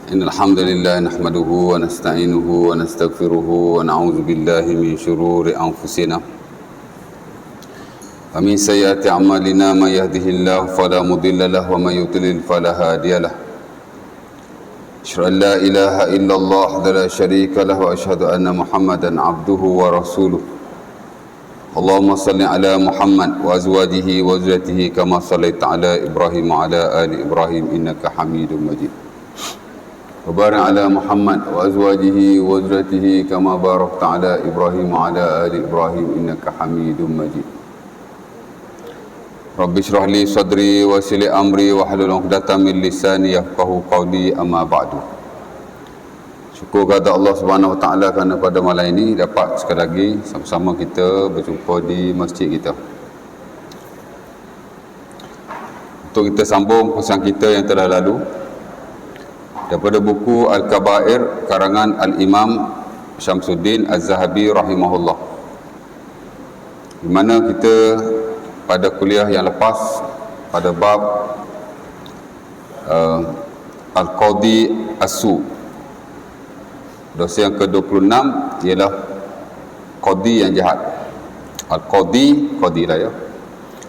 إن الحمد لله نحمده ونستعينه ونستغفره ونعوذ بالله من شرور أنفسنا ومن سيئات أعمالنا. من يهده الله فلا مضل له ومن يضلل فلا هادي له. أشهد أن لا إله إلا الله وحده لا شريك له وأشهد أن محمدا عبده ورسوله. اللهم صل على محمد وأزواجه وذريته كما صليت على إبراهيم وعلى آل إبراهيم إنك حميد مجيد. وبارك على محمد وأزواجه وذريته كما باركت على إبراهيم وعلى آل إبراهيم إنك حميد مجيد. رب اشرح لي صدري ويسر لي أمري واحلل عقدة من لساني يفقهوا قولي. أما بعد. Syukur kepada Allah Subhanahu Wa Taala kerana pada malam ini dapat sekali lagi sama-sama kita berjumpa di masjid kita untuk kita sambung pesan kita yang telah lalu daripada buku Al-Kabair karangan Al-Imam Syamsuddin Az-Zahabi rahimahullah, di mana kita pada kuliah yang lepas pada bab Al-Qadi As-Su, dosa yang ke-26 ialah qadi yang jahat. Al-Qadi, qadi lah ya.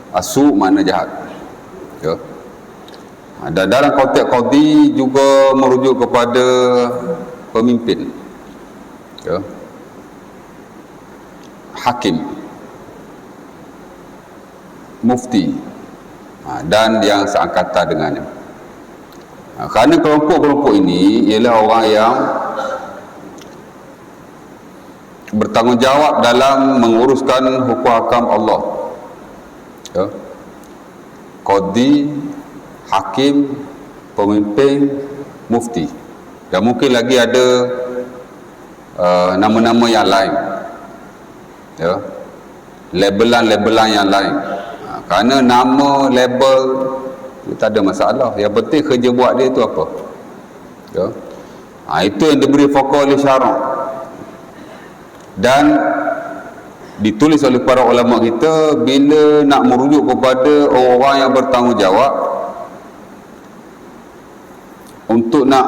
As-Su makna jahat ya. Dan dalam konteks qadi juga merujuk kepada pemimpin ya, hakim, mufti dan yang seangkatan dengannya. Kerana kelompok-kelompok ini ialah orang yang bertanggungjawab dalam menguruskan hukum hakam Allah ya. Qadi, hakim, pemimpin, mufti, dan mungkin lagi ada nama-nama yang lain ya, labelan-labelan yang lain. Kerana nama, label itu tak ada masalah, yang penting kerja buat dia itu apa ya. Itu yang diberi fokus oleh syarak dan ditulis oleh para ulama kita. Bila nak merujuk kepada orang yang bertanggungjawab untuk nak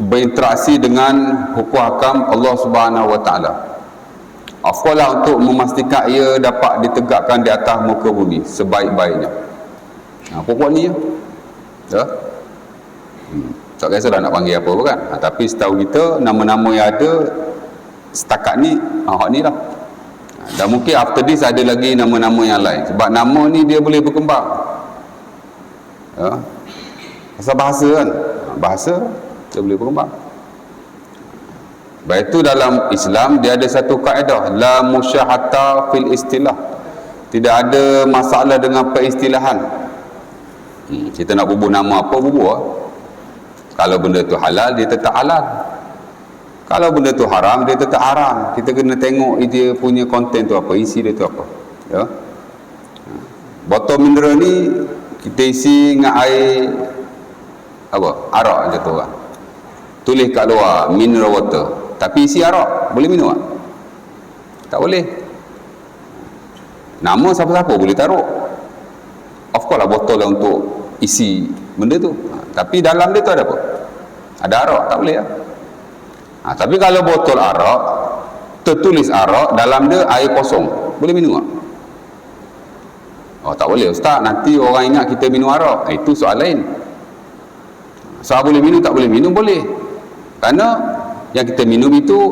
berinteraksi dengan hukum hakam Allah Subhanahu Wa Taala, afdalah untuk memastikan ia dapat ditegakkan di atas muka bumi sebaik-baiknya. Pokok ni ya. Tak kisahlah nak panggil apa kan. Tapi setahu kita nama-nama yang ada setakat ni ni lah. Dan mungkin after this ada lagi nama-nama yang lain, sebab nama ni dia boleh berkembang ya. Pasal bahasa kan, bahasa dia boleh berkembang. Baik itu dalam Islam dia ada satu kaedah, la musyahata fil istilah, tidak ada masalah dengan peristilahan. Kita nak bubuh nama apa, bubuh. Kalau benda tu halal dia tetap halal, kalau benda tu haram dia tetap haram. Kita kena tengok dia punya konten tu apa, isi dia tu apa ya. Botol mineral ni kita isi dengan air apa, arak je tu kan, tulis kat luar mineral water, tapi isi arak, boleh minum tak? Tak boleh. Nama siapa-siapa boleh taruh, of course lah botol lah untuk isi benda tu, tapi dalam dia tu ada apa? Ada arak, tak boleh lah. Tapi kalau botol arak tertulis arak, dalam dia air kosong, boleh minum tak? Tak boleh ustaz, nanti orang ingat kita minum arak. Itu soal lain. Soal boleh minum tak boleh minum, boleh. Kerana yang kita minum itu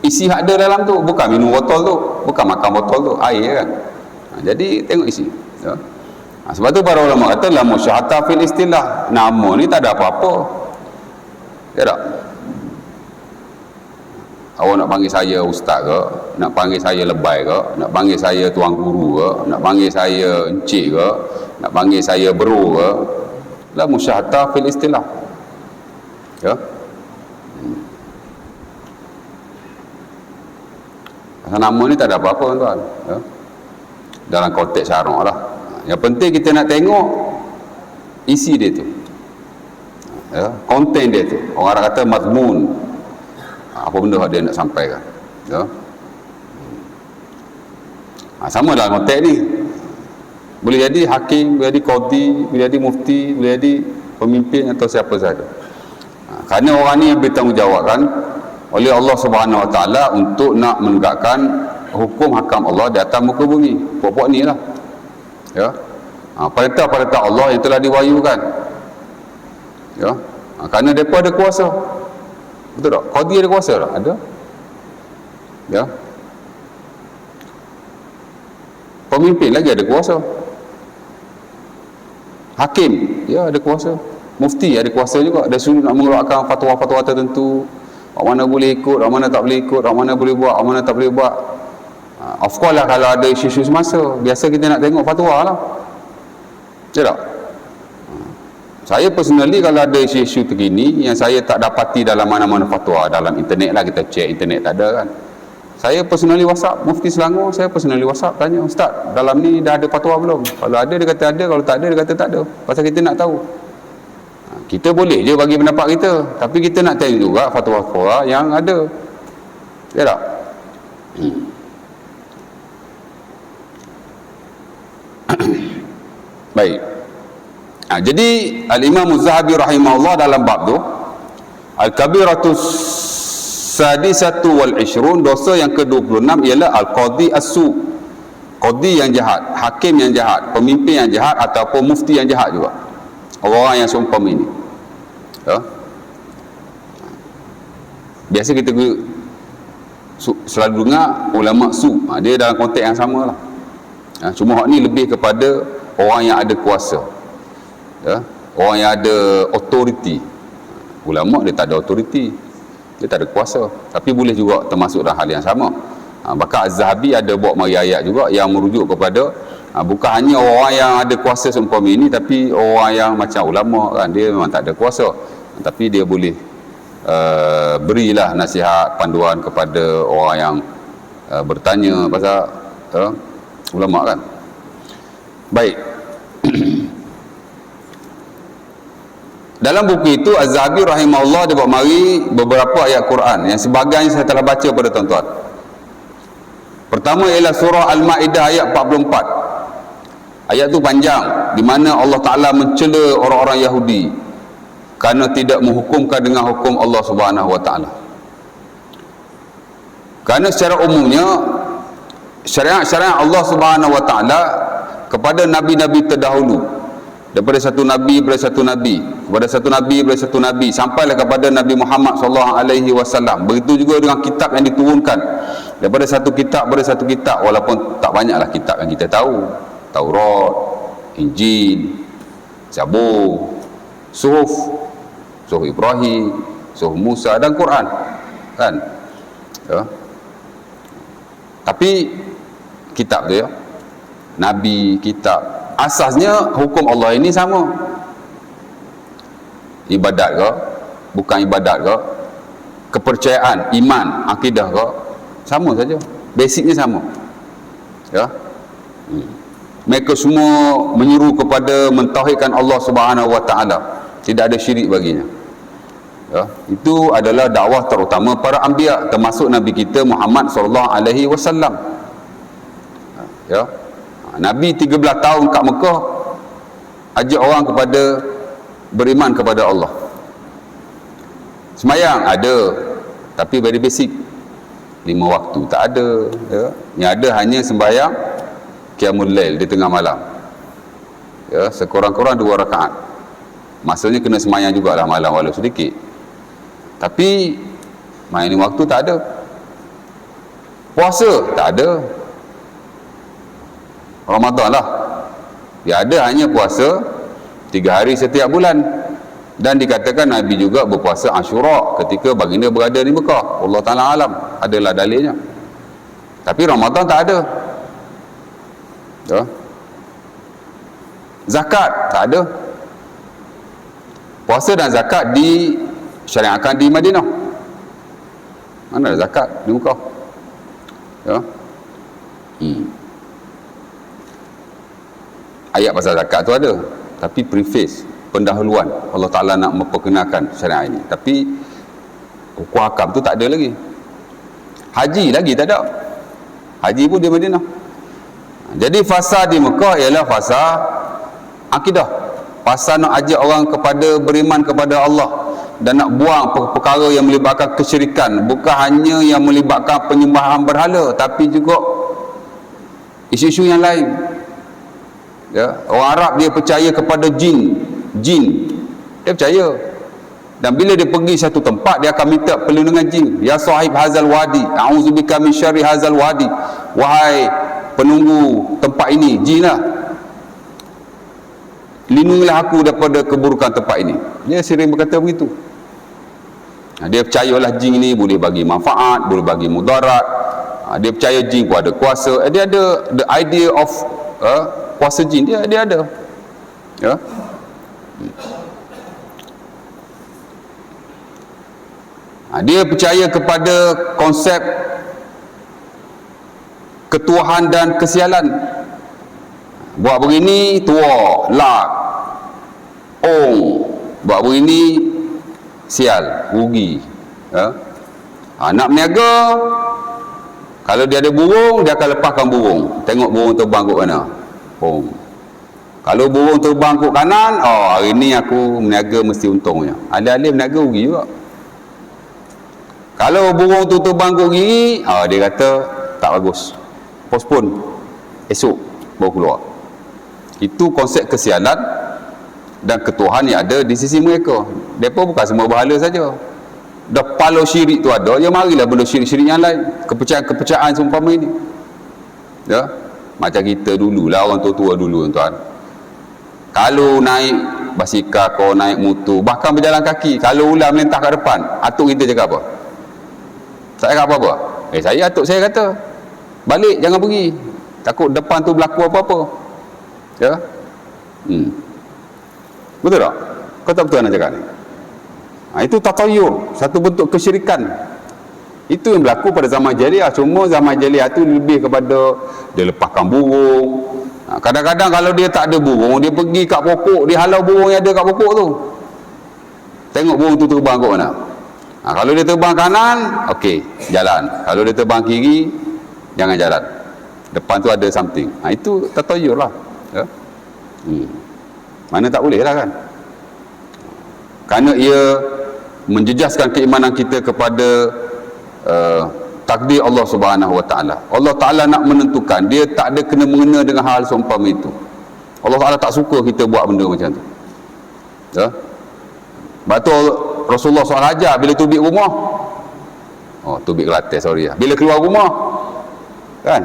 isi hak ada dalam tu, bukan minum botol tu, bukan makan botol tu, air kan. Jadi tengok isi ya. Sebab tu para ulama kata la musyahata fil istilah, nama ni tak ada apa-apa ya tak. Awak nak panggil saya ustaz ke, nak panggil saya lebay ke, nak panggil saya tuan guru ke, nak panggil saya encik ke, nak panggil saya bro ke, la musyahata fil istilah ya. Nama ni tak ada apa-apa tuan ya, dalam konteks syarak lah. Yang penting kita nak tengok isi dia tu ya, konten dia tu. Orang kata mazmun, apa benda dia nak sampaikan ya. Sama dalam konteks ni, boleh jadi hakim, boleh jadi qadi, boleh jadi mufti, boleh jadi pemimpin atau siapa sahaja. Kerana orang ni yang bertanggungjawabkan oleh Allah Subhanahu Wa Taala untuk nak menegakkan hukum hakam Allah di atas muka bumi. Pokok ni lah, ya, perintah-perintah Allah yang telah diwahyukan, ya. Kerana mereka ada kuasa, betul tak? Qadi ada kuasa tak? Ada, ya. Pemimpin lagi ada kuasa, hakim ya ada kuasa, mufti ada kuasa juga. Dia suruh nak mengeluarkan fatwa-fatwa tertentu, orang mana boleh ikut, orang mana tak boleh ikut, orang mana boleh buat, orang mana tak boleh buat. Of course lah, kalau ada isu-isu semasa, biasa kita nak tengok fatwa lah, betul tak? Saya personally kalau ada isu-isu terkini yang saya tak dapati dalam mana-mana fatwa, dalam internet lah, kita cek internet tak ada kan, saya personally WhatsApp Mufti Selangor, saya personally WhatsApp tanya, Ustaz, dalam ni dah ada fatwa belum? Kalau ada dia kata ada, kalau tak ada dia kata tak ada. Pasal kita nak tahu. Kita boleh je bagi pendapat kita, tapi kita nak tengok juga fatwa-fatwa yang ada, ya tak? Baik. Jadi Al-Imam Az-Zahabi rahimahullah dalam bab tu, Al-Kabiratus Sadisatu wal Ishrun, dosa yang ke-26 ialah Al-Qadi As-Su, qadi yang jahat, hakim yang jahat, pemimpin yang jahat, ataupun mufti yang jahat juga, orang yang seumpama ini, ya. Biasa kita selalu dengar ulama su, dia dalam konteks yang sama lah, ya. Cuma hak ni lebih kepada orang yang ada kuasa, ya, orang yang ada authority. Ulama dia tak ada authority, dia tak ada kuasa, tapi boleh juga termasuk dalam hal yang sama. Bahkan Az-Zahabi ada buat mari ayat juga yang merujuk kepada bukan hanya orang yang ada kuasa seumpama ini, tapi orang yang macam ulama kan, dia memang tak ada kuasa, tapi dia boleh berilah nasihat, panduan kepada orang yang bertanya pasal ulama kan. Baik. Dalam buku itu Az-Zahabi rahimahullah dia buat mari beberapa ayat Quran yang sebahagiannya saya telah baca pada tuan-tuan. Pertama ialah surah Al-Maidah ayat 44. Ayat tu panjang, di mana Allah Taala mencela orang-orang Yahudi kerana tidak menghukumkan dengan hukum Allah Subhanahu Wa Taala. Kerana secara umumnya syariat-syariat Allah Subhanahu Wa Taala kepada nabi-nabi terdahulu, daripada satu nabi kepada satu nabi, kepada satu nabi kepada satu nabi, sampailah kepada Nabi Muhammad SAW. Begitu juga dengan kitab yang diturunkan daripada satu kitab kepada satu kitab, walaupun tak banyaklah kitab yang kita tahu, Taurat, Injil, Zabur, Suhuf Ibrahim, Suhuf Musa dan Quran kan, ya. Tapi kitab tu, ya, nabi, kitab, asasnya hukum Allah ini sama. Ibadat ke, bukan ibadat ke, kepercayaan, iman, akidah ke, sama saja, basicnya sama, ya. Mereka semua menyeru kepada mentauhidkan Allah Subhanahu Wa Taala, tidak ada syirik baginya, ya. Itu adalah dakwah terutama para anbiya, termasuk Nabi kita Muhammad SAW, ya. Nabi 13 tahun kat Mekah ajak orang kepada beriman kepada Allah. Semayang ada, tapi very basic, 5 waktu tak ada, ya. Yang ada hanya sembahyang Qiyamul Lail di tengah malam, ya, sekurang-kurang 2 rakaat. Maksudnya kena semayang jugalah malam walau sedikit, tapi main waktu tak ada. Puasa tak ada, Ramadan lah dia ada, hanya puasa 3 hari setiap bulan. Dan dikatakan Nabi juga berpuasa Ashura ketika baginda berada di Mekah. Allah Ta'ala alam, adalah dalilnya. Tapi Ramadan tak ada, ya. Zakat tak ada. Puasa dan zakat disyariatkan di Madinah. Mana ada zakat di Mekah, ya. Ayat pasal zakat tu ada, tapi preface, pendahuluan, Allah Ta'ala nak memperkenalkan syariat ini. Tapi hukum hakam tu tak ada lagi. Haji lagi tak ada, haji pun di Madinah. Jadi fasa di Mekah ialah fasa akidah, pasal nak ajak orang kepada beriman kepada Allah dan nak buang perkara yang melibatkan kesyirikan, bukan hanya yang melibatkan penyembahan berhala, tapi juga isu-isu yang lain. Ya, orang Arab dia percaya kepada jin, dia percaya. Dan bila dia pergi satu tempat, dia akan minta perlindungan jin. Ya sahib hazal wadi, a'udzubika min syarri hazal wadi. Wahai penunggu tempat ini, jin lah, lindungilah aku daripada keburukan tempat ini. Dia sering berkata begitu. Dia percayalah jin ini boleh bagi manfaat, boleh bagi mudarat. Dia percaya jin pun ada kuasa. Dia ada the idea of kuasa jin, dia ada. Ya. Dia percaya kepada konsep ketuahan dan kesialan. Buat begini tua, lak, buat begini sial, rugi. Ya? Nak berniaga, kalau dia ada burung, dia akan lepaskan burung. Tengok burung terbang ke mana. Kalau burung terbang ke kanan, hari ni aku berniaga mesti untungnya. Alih-alih berniaga rugi juga. Kalau burung tu terbang ke kiri, dia kata tak bagus, postpone, esok baru keluar. Itu konsep kesialan dan ketuhan yang ada di sisi mereka. Mereka bukan semua berhala saja. Dah palo syirik tu ada, ya marilah benda syirik-syirik yang lain, kepercayaan seumpama ini. Ya, macam kita dululah, orang tua-tua dulu tuan. Kalau naik basikal, kau naik motor, bahkan berjalan kaki, kalau ular melintah kat depan, atuk kita cakap apa? Tak cakap apa-apa. Saya atuk saya kata, balik, jangan pergi, takut depan tu berlaku apa-apa. Ya. Betul tak? Kau tak betul nak cakap ni? Itu tatayur, satu bentuk kesyirikan. Itu yang berlaku pada zaman jahiliah. Cuma zaman jahiliah tu lebih kepada dia lepaskan burung. Kadang-kadang kalau dia tak ada burung, dia pergi kat pokok, dia halau burung yang ada kat pokok tu. Tengok burung tu terbang ke mana. Kalau dia terbang kanan, okey, jalan. Kalau dia terbang kiri, jangan jalan. Depan tu ada something. Itu tatayur lah. Ya? Mana tak boleh lah kan. Kerana ia menjejaskan keimanan kita kepada takdir Allah Subhanahu Wa Taala. Allah Taala nak menentukan, dia tak ada kena-mengena dengan hal seumpama itu. Allah Taala tak suka kita buat benda macam tu. Ya. Betul. Rasulullah SAW ajar bila tubik rumah, tubik kelantan, sorry, bila keluar rumah kan,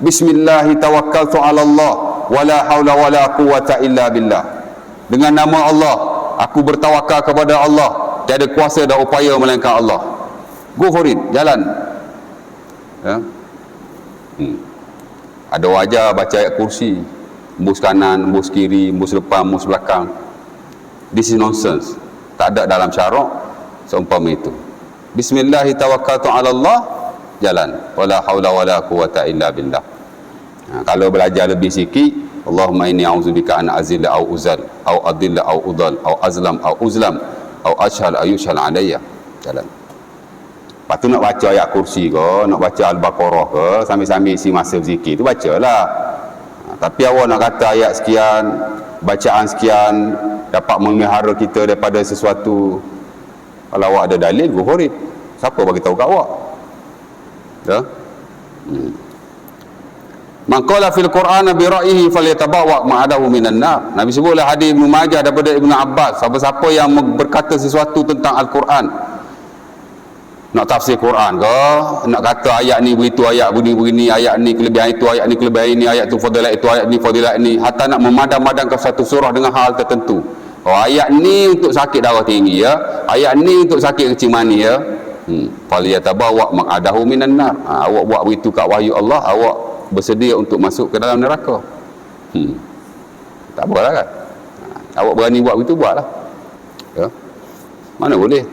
bismillahi tawakkaltu ala Allah wala haula wala quwata illa billah, dengan nama Allah aku bertawakal kepada Allah, tiada kuasa dan upaya melainkan Allah. Go for it, jalan. Ya? Ada wajah baca ayat kursi, embus kanan, embus kiri, embus depan, embus belakang. This is nonsense. Tak ada dalam syarak seumpama itu. Bismillahi tawakkaltu ala Allah, jalan. Wala haula wala quwata illa billah. Kalau belajar lebih sikit, Allahumma inni a'udzubika an azilla au uzal au adilla au udal au azlam au uzlam au ashhal ayushal alayya, jalan. Lepas tu nak baca ayat kursi ke, nak baca Al-Baqarah ke, sambil-sambil isi masa berzikir tu bacalah. Tapi awak nak kata ayat sekian, bacaan sekian dapat memelihara kita daripada sesuatu, kalau awak ada dalil, go for it. Siapa bagi tahu kat awak? Ya. Man qala fil Qur'an bi ra'yihi falyatabawa ma'adahu minan nar. Nabi sebutlah hadis Ibnu Majah daripada Ibnu Abbas, siapa-siapa yang berkata sesuatu tentang Al-Quran, nak tafsir Quran ke, nak kata ayat ni begitu, ayat begini, ayat ni kelebihan itu, ayat ni kelebihan ini, ayat tu fadilat itu, ayat ni fadilat ini, hatta nak memadam-madamkan satu surah dengan hal tertentu. Ayat ni untuk sakit darah tinggi, ya, ayat ni untuk sakit kecil manis, ya. Falyatabawa maq'adahu minan nar. Awak buat begitu kat wahyu Allah, awak bersedia untuk masuk ke dalam neraka. Tak apalah kan. Awak berani buat begitu, buatlah. Ya. Mana boleh.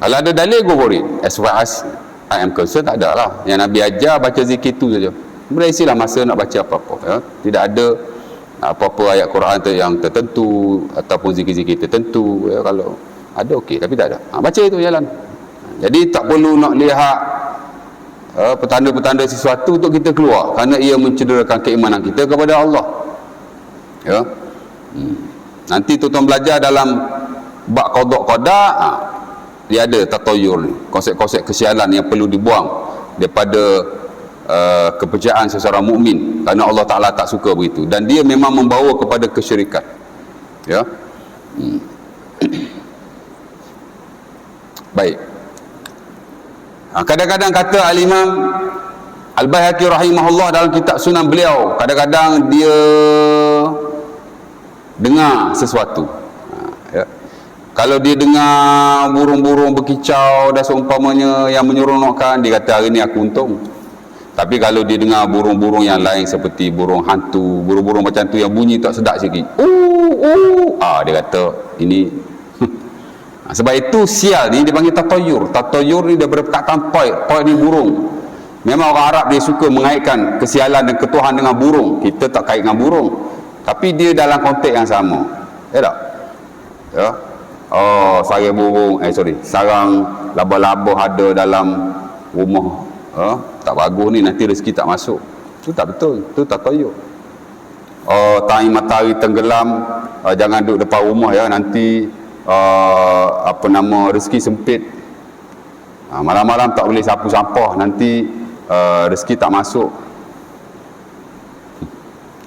Kalau ada dalil, go for it. As far as I am concerned, tak ada lah. Yang Nabi ajar, baca zikir tu saja. Berisilah masa nak baca apa-apa. Ya. Tidak ada apa-apa ayat Quran yang tertentu ataupun zikir-zikir tertentu. Ya, kalau ada, okey. Tapi tak ada. Baca itu, jalan. Jadi tak perlu nak lihat petanda-petanda sesuatu untuk kita keluar, kerana ia mencederakan keimanan kita kepada Allah. Ya. Nanti tuan-tuan belajar dalam bab qada qada, dia ada tatayur ni, konsep-konsep kesialan yang perlu dibuang daripada kepercayaan seseorang mukmin, kerana Allah Taala tak suka begitu, dan dia memang membawa kepada kesyirikan. Ya. Baik. Kadang-kadang kata Al-Imam Al-Baihaqi rahimahullah dalam kitab Sunan beliau, kadang-kadang dia dengar sesuatu. Ya. Kalau dia dengar burung-burung berkicau dan seumpamanya yang menyeronokkan, dia kata hari ni aku untung. Tapi kalau dia dengar burung-burung yang lain seperti burung hantu, burung-burung macam tu yang bunyi tak sedap sikit, dia kata ini sebab itu sial ni dia panggil tatayur. Tatayur ni daripada perkataan toy ni burung. Memang orang Arab dia suka mengaitkan kesialan dan ketuhan dengan burung. Kita tak kait dengan burung, tapi dia dalam konteks yang sama. Ya tak? Ya. Sarang burung, sarang laba-laba ada dalam rumah. Tak bagus ni, nanti rezeki tak masuk. Itu tak betul. Itu tatayur. Tangi matahari tenggelam, jangan duduk depan rumah ya, nanti rezeki sempit. Malam-malam tak boleh sapu sampah, nanti rezeki tak masuk.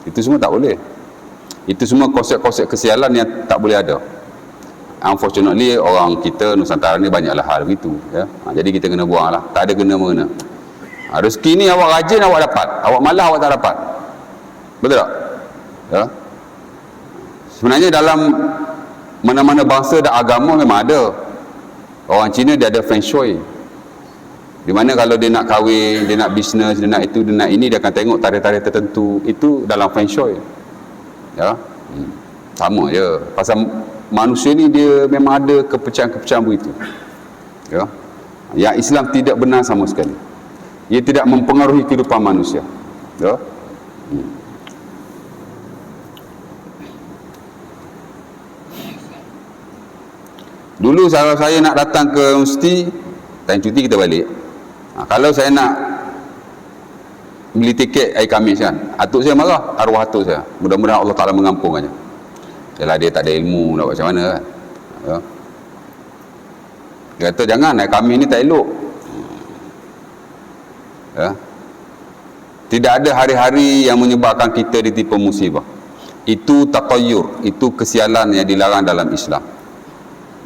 Itu semua tak boleh. Itu semua konsep-konsep kesialan yang tak boleh ada. Unfortunately orang kita Nusantara ni banyaklah hal begitu ya. Jadi kita kena buang lah, tak ada kena-mengena. Rezeki ni awak rajin awak dapat, awak malas awak tak dapat. Betul tak? Ya. Sebenarnya dalam mana-mana bangsa dan agama memang ada. Orang Cina dia ada feng shui, di mana kalau dia nak kahwin, dia nak bisnes, dia nak itu, dia nak ini, dia akan tengok tarikh-tarikh tertentu. Itu dalam feng shui ya. Sama je, pasal manusia ni dia memang ada kepercayaan-kepercayaan begitu ya. Yang Islam tidak benar sama sekali. Ia tidak mempengaruhi kehidupan manusia ya. Dulu kalau saya nak datang ke universiti, time cuti kita balik. Kalau saya nak beli tiket hari Khamis kan, atuk saya marah, arwah atuk saya. Mudah-mudahan Allah Ta'ala mengampunkannya. Yalah, dia tak ada ilmu nak buat macam mana kan. Ya. Dia kata jangan, hari Khamis ni tak elok. Ya. Tidak ada hari-hari yang menyebabkan kita ditipu musibah. Itu tatayur, itu kesialan yang dilarang dalam Islam.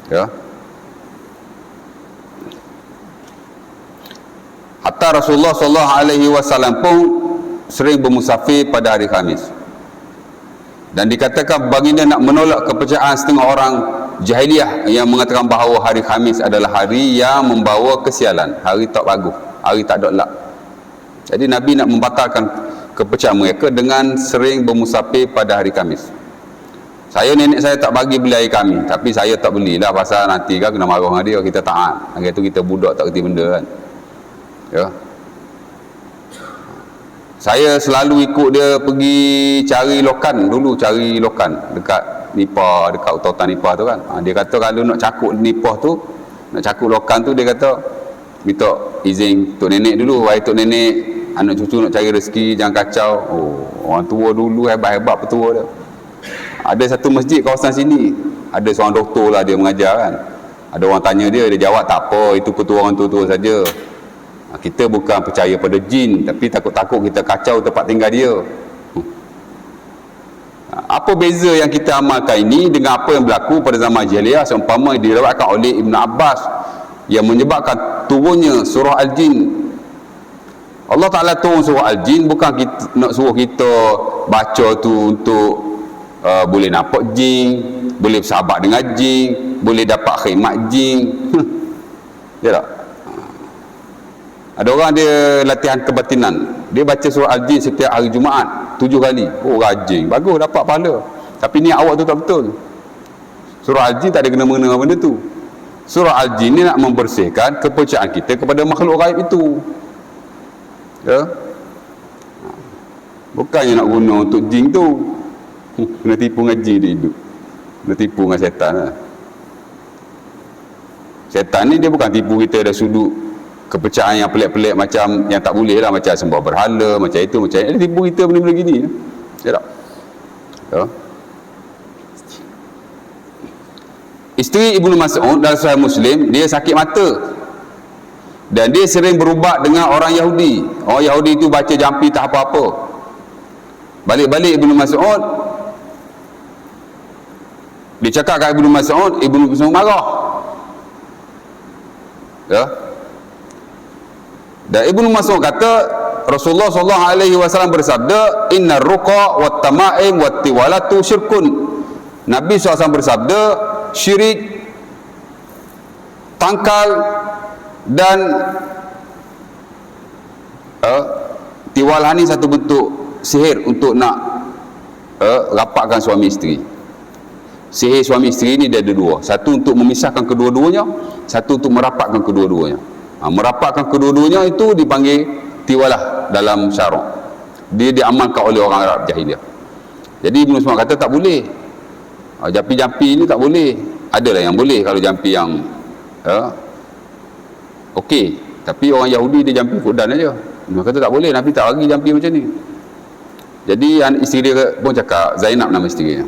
Ya. Hatta Rasulullah SAW pun sering bermusafir pada hari Khamis. Dan dikatakan baginda nak menolak kepercayaan setengah orang jahiliah yang mengatakan bahawa hari Khamis adalah hari yang membawa kesialan, hari tak bagus, hari tak ada lak. Jadi Nabi nak membatalkan kepercayaan mereka dengan sering bermusafir pada hari Khamis. Nenek saya tak bagi beli hari Khamis, tapi saya tak belilah pasal nanti kan kena marah dengan dia, kita taat. Hari tu kita budak tak kerti benda kan. Ya. Saya selalu ikut dia pergi cari lokan dulu, cari lokan dekat Nipah, dekat Utara Nipah tu kan. Dia kata kalau nak cakuk Nipah tu, nak cakuk lokan tu, dia kata minta izin tok nenek dulu. Wahai tok nenek, anak cucu nak cari rezeki, jangan kacau. Orang tua dulu hebat-hebat petua dia. Ada satu masjid kawasan sini, ada seorang doktor lah dia mengajar kan. Ada orang tanya dia jawab tak apa, itu petua orang tua-tua saja. Kita bukan percaya pada jin, tapi takut-takut kita kacau tempat tinggal dia. Apa beza yang kita amalkan ini dengan apa yang berlaku pada zaman jahiliyah, seumpama diriwayatkan oleh Ibn Abbas yang menyebabkan turunnya surah Al-Jin. Allah Ta'ala turun surah Al-Jin bukan kita, nak suruh kita baca tu untuk boleh nampak jin, boleh bersahabat dengan jin, boleh dapat khidmat jin. Ya tak? Ada orang dia latihan kebatinan, dia baca surah Al-Jin setiap hari Jumaat 7 kali. Rajin, bagus, dapat pahala. Tapi niat awak tu tak betul. Surah Al-Jin tak ada kena-mengena dengan benda tu. Surah Al-Jin ni nak membersihkan kepercayaan kita kepada makhluk gaib itu. Ya? Bukannya nak guna untuk jin tu. Kena tipu dengan jin dia hidup, kena tipu dengan syaitan lah. Syaitan ni dia bukan tipu kita dari sudut kepercayaan yang pelik-pelik macam yang tak boleh lah, macam sembah berhala, macam itu, macam ini. Dia tipu kita benda-benda gini ya tak? Ya. Isteri Ibnu Mas'ud dalam Sahih Muslim, dia sakit mata dan dia sering berubat dengan orang Yahudi. Orang Yahudi itu baca jampi tak apa-apa. Balik-balik Ibnu Mas'ud, dia cakap kat Ibnu Mas'ud marah. Ya. Dan Ibnu Mas'ud kata Rasulullah SAW bersabda, inna ruqa wat tamaim wat tiwalatu syirkun. Nabi SAW bersabda, syirik, tangkal dan tiwalah ni satu bentuk sihir untuk nak rapatkan suami isteri. Sihir suami isteri ni dia ada dua. Satu untuk memisahkan kedua-duanya, satu untuk merapatkan kedua-duanya. Merapatkan kedua-duanya itu dipanggil tiwalah dalam syarak. Dia diamalkan oleh orang Arab jahiliah. Jadi Ibnu Mas'ud kata tak boleh. Jampi-jampi ni tak boleh. Adalah yang boleh kalau jampi yang okey. Tapi orang Yahudi dia jampi kudan aja. Dia kata tak boleh, Nabi tak bagi jampi macam ni. Jadi isteri dia pun cakap, Zainab nama isteri dia.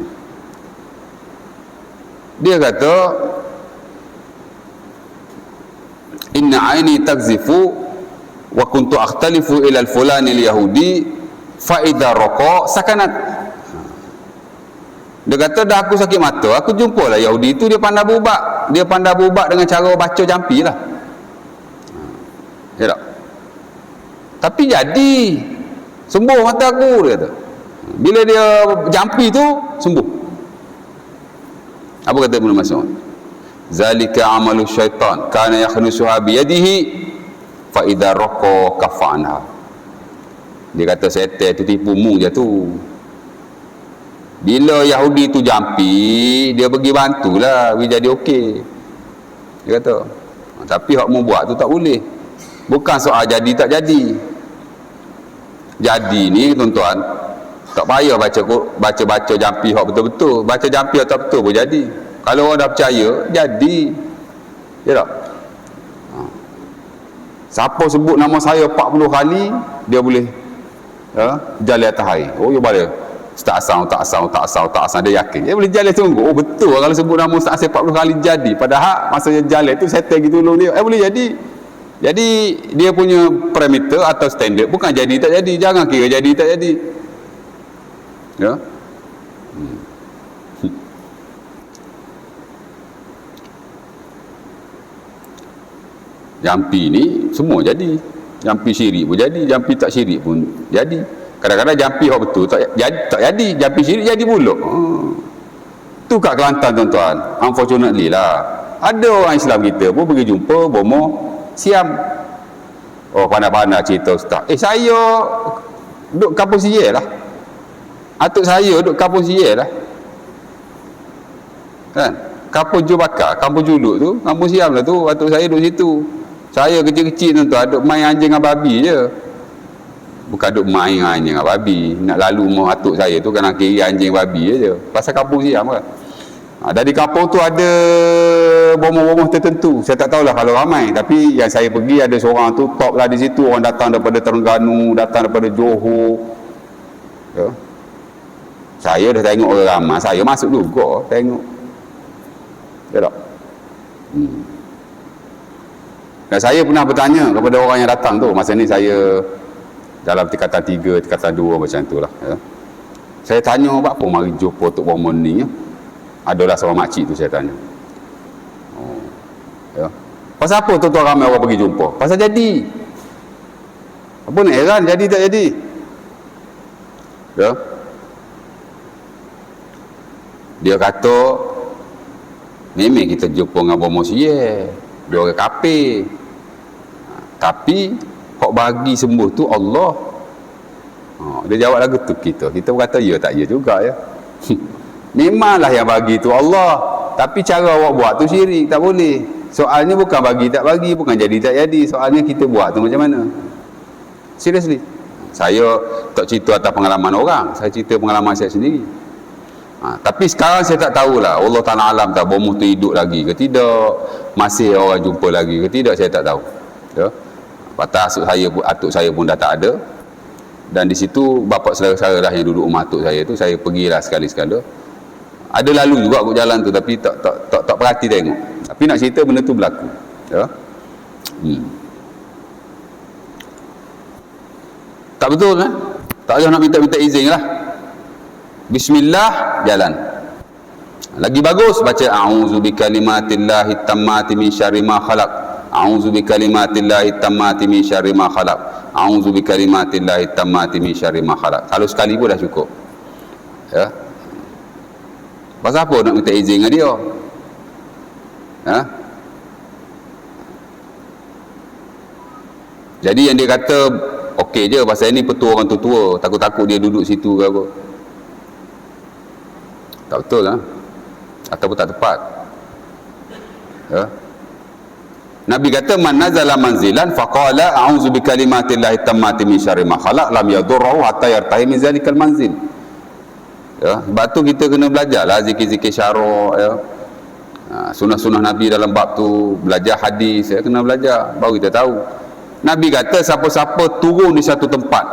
Dia kata, inna aini tagzifu wa kuntu akhtalifu ila al-fulani al-yahudi fa idza raqa sakanat. Dia kata dah aku sakit mata, aku jumpa lah Yahudi itu, dia pandai berubat. Dia pandai berubat dengan cara baca jampi lah. Ya tak? Tapi jadi sembuh mata aku, dia kata. Bila dia jampi tu sembuh. Apa kata Ibnu Mas'ud? Zalika amalu syaitan kana yakhnusuha bi yadihi fa idza raqa kafa'anha. Dia kata setan tu tipu mu je tu. Bila Yahudi tu jampi, dia pergi bantulah dia jadi okey. Dia kata. Tapi hak mu buat tu tak boleh. Bukan soal jadi tak jadi. Jadi ni tuan-tuan, tak payah baca jampi hak betul-betul. Baca jampi hak tak betul pun jadi. Kalau orang dah percaya, jadi. Ya tak? Siapa sebut nama saya 40 kali, dia boleh jalan atas air. Oh, ya boleh. Tak asal, dia yakin. Dia boleh jalan tunggu. Oh, betul. Kalau sebut nama Ustaz Asif 40 kali jadi. Padahal masa dia jalan tu settle gitu dulu dia. Boleh jadi. Jadi dia punya parameter atau standard bukan jadi tak jadi. Jangan kira jadi tak jadi. Ya. Jampi ni semua jadi. Jampi syirik pun jadi, jampi tak syirik pun jadi. Kadang-kadang jampi hak betul tak jadi, jampi syirik jadi pula. Tu kat Kelantan tuan-tuan. Unfortunately lah. Ada orang Islam kita pun pergi jumpa bomoh Siam. Oh, pandai-pandai cerita ustaz. Saya duduk kampung Sial lah. Atuk saya duduk kampung Sial lah. Kan? Kampung Jubakar, kampung Juluk tu, kampung Siam lah tu. Atuk saya duduk situ. Saya kecil-kecil tuan-tuan, duduk main anjing dengan babi je. Bukan duduk main anjing dengan babi. Nak lalu rumah atuk saya tu kena kiri anjing babi je. Pasal kampung Siam kan. Dari kampung tu ada bomoh-bomoh tertentu. Saya tak tahulah kalau ramai. Tapi yang saya pergi ada seorang tu top lah di situ. Orang datang daripada Terengganu, datang daripada Johor. Ya. Saya dah tengok orang ramai. Saya masuk juga tengok. Ya tak? Dan saya pernah bertanya kepada orang yang datang tu. Masa ni saya dalam tingkatan 3, tingkatan 2 macam tu lah. Ya. Saya tanya, apa mari jumpa Tok Bomoh ni? Ya? Adalah seorang makcik tu saya tanya. Ya. Pasal apa tuan-tuan ramai orang pergi jumpa? Pasal jadi. Apa nak heran jadi tak jadi? Ya. Dia kata memang kita jumpa dengan bomoh Sial. Dia orang kafir. Tapi hak bagi sembuh tu Allah. Dia jawab lagu tu kita. Kita berkata ya tak ya juga ya. Memanglah yang bagi tu Allah. Tapi cara awak buat tu syirik, tak boleh. Soalnya bukan bagi tak bagi, bukan jadi tak jadi. Soalnya kita buat tu macam mana? Seriously. Saya tak cerita atas pengalaman orang, saya cerita pengalaman saya sendiri. Tapi sekarang saya tak tahulah, Allah Ta'ala alam tak bomoh tu hidup lagi ke tidak, masih orang jumpa lagi ke tidak, saya tak tahu. Ya. Patah atuk saya pun dah tak ada. Dan di situ bapa saudara-saudara lah yang duduk rumah atuk saya tu, saya pergilah sekali-sekala. Ada lalu juga aku jalan tu, tapi tak perhati tengok. Tapi nak cerita benda tu berlaku. Ya. Tak betul kan? Tak payah nak minta izin lah. Bismillah, jalan. Lagi bagus baca a'udzu bikalimatillahi tammati min syarri ma khalaq. A'udzu bikalimatillahi tammati min syarri ma khalaq. A'udzu bikalimatillahi tammati min syarri ma khalaq. Kalau sekali pun dah cukup. Ya. Pasal apa nak minta izin dengan dia? Ha? Jadi yang dia kata okey je, pasal ni petua orang tua, takut-takut dia duduk situ ke apa. Tak betul lah. Ataupun tak tepat. Ya. Nabi kata man nazala manzilan faqala a'udzu bikalimatillahi tammati min syarri ma khalaq lam yadurruhu hatta yartahi min zalikal manzil. Ya, sebab tu kita kena belajarlah zikir-zikir syarak, ya. Sunnah-sunnah Nabi dalam bab tu, belajar hadis, ya, kena belajar baru kita tahu. Nabi kata siapa-siapa turun di satu tempat,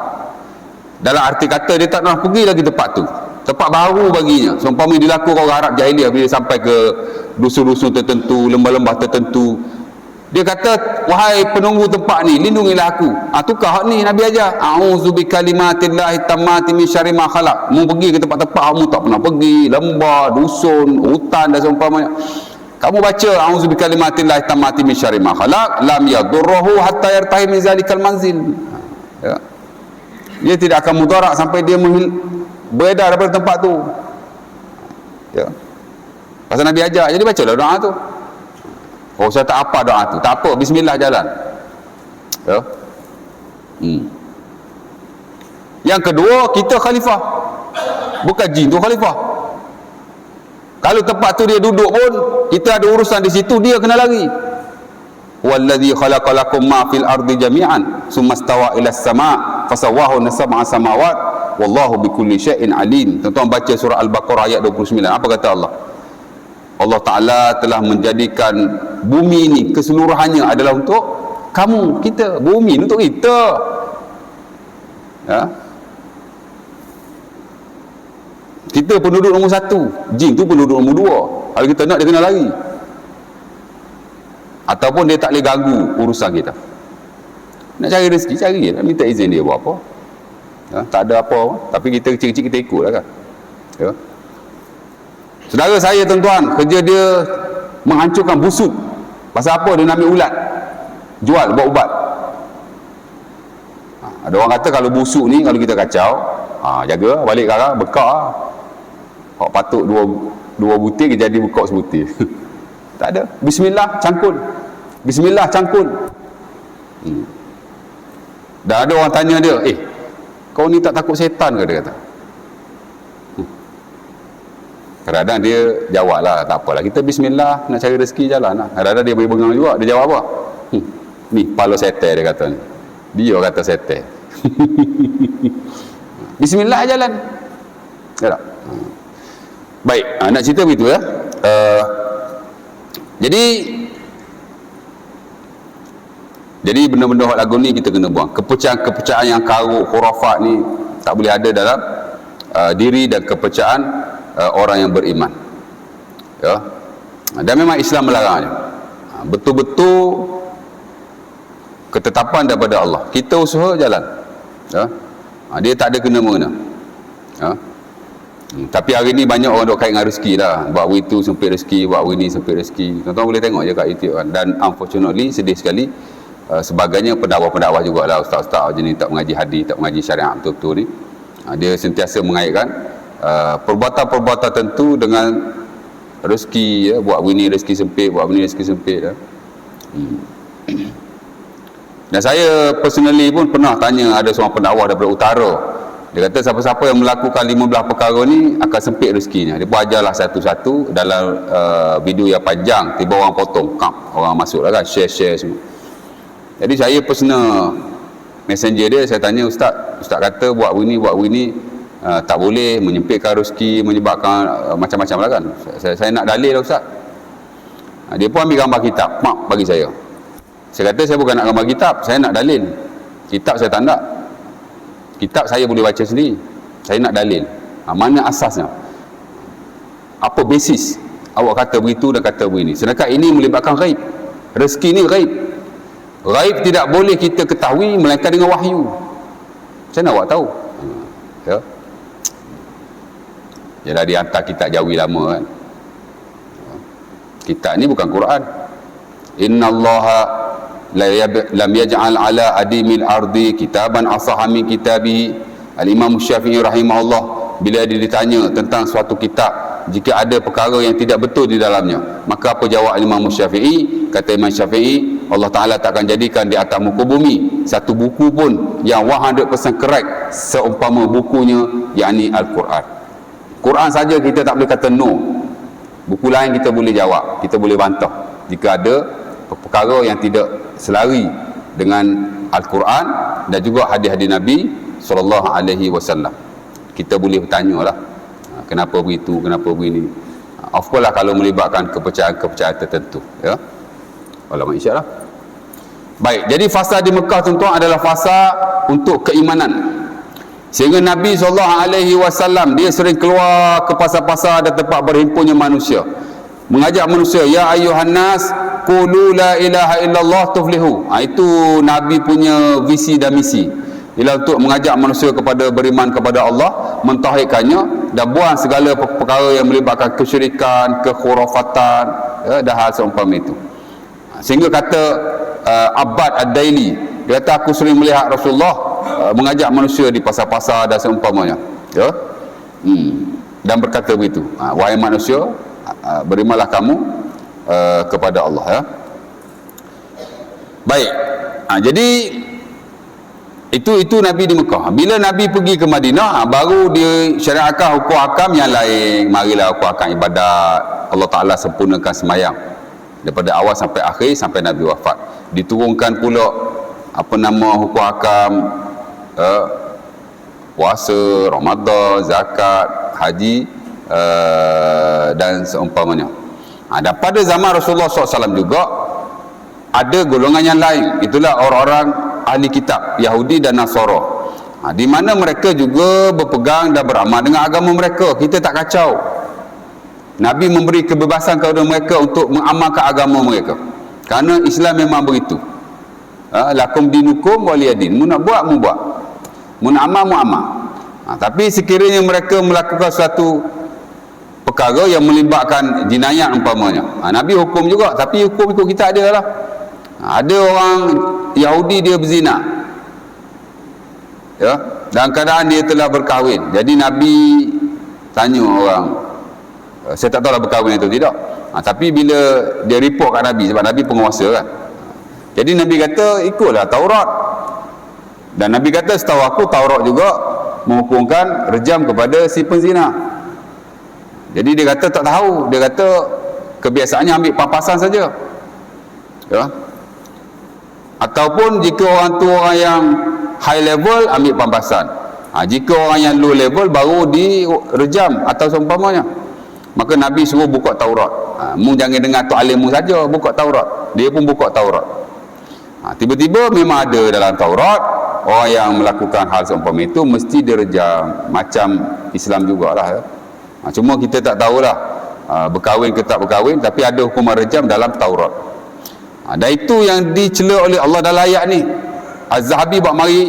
dalam arti kata dia tak nak pergi lagi tempat tu, tempat baru baginya. Seumpama dilaku orang Arab jahiliah bila sampai ke dusun-dusun tertentu, lembah-lembah tertentu, dia kata wahai penunggu tempat ni, lindungilah aku. Tukar hak ni Nabi ajar, a'udzu bikalimatillahi tammati min syarri ma khalaq. Mu pergi ke tempat-tempat kamu tak pernah pergi, lembah, dusun, hutan dan seumpamanya, kamu baca a'udzu bikalimatillahi tammati min syarri ma khalaq lam yadurruhu hatta yartahi min zalikal manzil. Ya. Dia tidak akan mudarat sampai dia beredar daripada tempat tu. Ya. Pasal Nabi ajar, jadi bacalah doa tu. Oh, saya tak apa doa tu. Tak apa, bismillah jalan. Ya. Yang kedua, kita khalifah. Bukan jin tu khalifah. Kalau tempat tu dia duduk pun, kita ada urusan di situ, dia kena lari. Wallazi khalaqalakum ma fil ardi jami'an summa stawa ila as-sama' fasawwahunna sab'a samawat wallahu bikulli syai'in alim. Tuan-tuan baca surah Al-Baqarah ayat 29. Apa kata Allah? Allah Ta'ala telah menjadikan bumi ini keseluruhannya adalah untuk kamu, kita. Bumi untuk kita. Ya. Kita penduduk nombor 1, jin tu penduduk nombor 2. Kalau kita nak, dia kena lari. Ataupun dia tak boleh ganggu urusan kita. Nak cari rezeki, cari lah. Minta izin dia buat apa. Ya, tak ada apa. Tapi kita kecil-kecil kita ikut lah kan. Ya. Saudara saya tuan-tuan, kerja dia menghancurkan busuk. Pasal apa? Dia nak ambil ulat, jual buat ubat. Ada orang kata kalau busuk ni, kalau kita kacau, jaga balik sekarang, bekak lah. Kalau patut dua butir, dia jadi bekak sebutir. Tak ada. Bismillah, cangkul. Bismillah, cangkul. Dah ada orang tanya dia, kau ni tak takut setan ke? Dia kata. Kadang-kadang dia jawab lah, tak apalah, kita bismillah, nak cari rezeki jalan lah. Kadang-kadang dia beri bengang juga, dia jawab apa? Ni pala setan, dia kata ni. Dia kata setan. Bismillah jalan. Ya tak? Baik, nak cerita begitu ya. Jadi benda-benda hak lagu ni kita kena buang. Kepercayaan yang karuk, khurafat ni tak boleh ada dalam diri dan kepercayaan orang yang beriman. Ya. Dan memang Islam melarangnya. Betul-betul ketetapan daripada Allah. Kita usaha jalan. Ya. Dia tak ada kena-mengena. Ya. Tapi hari ni banyak orang duk kait dengan rezeki lah. Buat itu sempit rezeki, buat ini sempit rezeki. Tuan-tuan boleh tengok je kat YouTube kan. Dan unfortunately, sedih sekali, sebagainya pendakwa-pendakwa jugalah, ustaz-ustaz jenis tak mengaji hadis, tak mengaji syariat betul-betul ni. Dia sentiasa mengaitkan perbuatan-perbuatan tentu dengan rezeki, ya. Buat ini rezeki sempit, buat ini rezeki sempit, ya. Dan saya personally pun pernah tanya ada seorang pendakwa daripada utara. Dia kata siapa-siapa yang melakukan 15 perkara ni akan sempit rezekinya. Dia pun ajarlah satu-satu dalam video yang panjang, tiba orang potong, orang masuk lah kan, share semua. Jadi saya personal messenger dia, saya tanya, ustaz kata buat ini tak boleh, menyempitkan rezeki, menyebabkan macam-macam lah kan. Saya nak dalil lah ustaz. Dia pun ambil gambar kitab, bagi saya. Saya kata saya bukan nak gambar kitab, saya nak dalil. Kitab saya tak nak. Kitab saya boleh baca sendiri, saya nak dalil. Mana asasnya? Apa basis awak kata begitu dan kata begini? Sedangkan ini melibatkan ghaib. Rezeki ni ghaib. Ghaib tidak boleh kita ketahui melainkan dengan wahyu. Macam mana awak tahu? Ya. Yalah, dia hantar kitab Jawi lama kan. Kitab ni bukan Quran. Innallaha lam yaj'al ala adimil ardi kitaban asaha min kitabihi. Al-Imam Syafi'i rahimahullah, bila dia ditanya tentang suatu kitab, jika ada perkara yang tidak betul di dalamnya, maka apa jawab Imam Syafi'i? Kata Imam Syafi'i, Allah Ta'ala takkan jadikan di atas muka bumi satu buku pun yang 100% correct seumpama bukunya, yakni Al-Quran. Quran saja kita tak boleh kata no. Buku lain kita boleh jawab, kita boleh bantah jika ada perkara yang tidak selari dengan Al-Quran dan juga hadis-hadis Nabi SAW. Kita boleh bertanya lah, kenapa begitu, kenapa begini. Of course lah kalau melibatkan kepercayaan-kepercayaan tertentu, ya. Ulama insya-Allah. Baik, jadi fasa di Mekah tuan-tuan adalah fasa untuk keimanan. Sehingga Nabi SAW dia sering keluar ke pasar-pasar dan tempat berhimpunnya manusia, mengajak manusia, ya ayuhan nas qulu la ilaha illallah tuflihu. Itu Nabi punya visi dan misi, ialah untuk mengajak manusia kepada beriman kepada Allah, mentauhidkannya dan buang segala perkara yang melibatkan kesyirikan, kekhurafatan, ya, dan hal seumpama itu. Sehingga kata Abbad Ad-Daili, dia kata aku sering melihat Rasulullah mengajak manusia di pasar-pasar dan seumpamanya, ya. Dan berkata begitu, wahai manusia, berimanlah kamu kepada Allah, ya. Baik, jadi itu Nabi di Mekah. Bila Nabi pergi ke Madinah, baru dia syariatkan hukum hakam yang lain. Marilah hukum hakam ibadat. Allah Ta'ala sempurnakan semayang daripada awal sampai akhir, sampai Nabi wafat. Diturunkan pula hukum hakam puasa, Ramadan, zakat, haji, dan seumpamanya. Dan pada zaman Rasulullah SAW juga ada golongan yang lain, itulah orang-orang ahli kitab Yahudi dan Nasara, di mana mereka juga berpegang dan beramal dengan agama mereka. Kita tak kacau. Nabi memberi kebebasan kepada mereka untuk mengamalkan agama mereka, kerana Islam memang begitu. Lakum dinukum waliyadin. Mu nak buat, mu buat. Mu nak amal, mu amal. Tapi sekiranya mereka melakukan suatu perkara yang melibatkan jinayat umpamanya, Nabi hukum juga, tapi hukum ikut kita ada lah. Ada orang Yahudi dia berzina, ya, dalam keadaan dia telah berkahwin. Jadi Nabi tanya orang, saya tak tahu lah berkahwin itu tidak, tapi bila dia report kat Nabi, sebab Nabi penguasa kan, jadi Nabi kata ikutlah Taurat. Dan Nabi kata setahu aku Taurat juga menghukumkan rejam kepada si penzina. Jadi dia kata tak tahu, dia kata kebiasaannya ambil pampasan saja, ya. Ataupun jika orang tu orang yang high level, ambil pampasan. Jika orang yang low level, baru direjam atau seumpamanya. Maka Nabi suruh buka Taurat. Mu jangan dengar tu alimmu saja, buka Taurat. Dia pun buka Taurat. Tiba-tiba memang ada dalam Taurat, orang yang melakukan hal seumpama itu mesti direjam, macam Islam jugalah, ya. Cuma kita tak tahulah berkahwin ke tak berkahwin, tapi ada hukuman rejam dalam Taurat. Dan itu yang dicela oleh Allah dalam ayat ni. Az-Zahabi buat mari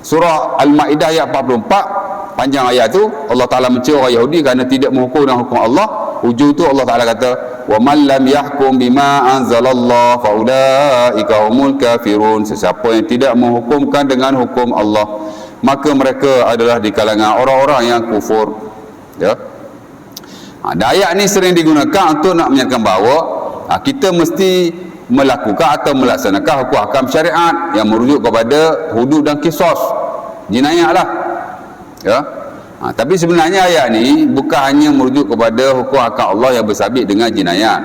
surah Al-Ma'idah ayat 44, panjang ayat tu. Allah Ta'ala mencela orang Yahudi kerana tidak menghukum dengan hukum Allah. Hujung tu Allah Ta'ala kata, wa man lam yahkum bima anzalallah fa ulaika humul kafirun. Sesiapa yang tidak menghukumkan dengan hukum Allah, maka mereka adalah di kalangan orang-orang yang kufur, ya. Dan ayat ni sering digunakan untuk nak menyatakan bahawa kita mesti melakukan atau melaksanakan hukum hakam syariat yang merujuk kepada hudud dan kisos, jinayat lah, ya. Tapi sebenarnya ayat ni bukan hanya merujuk kepada hukum hakam Allah yang bersabit dengan jinayat.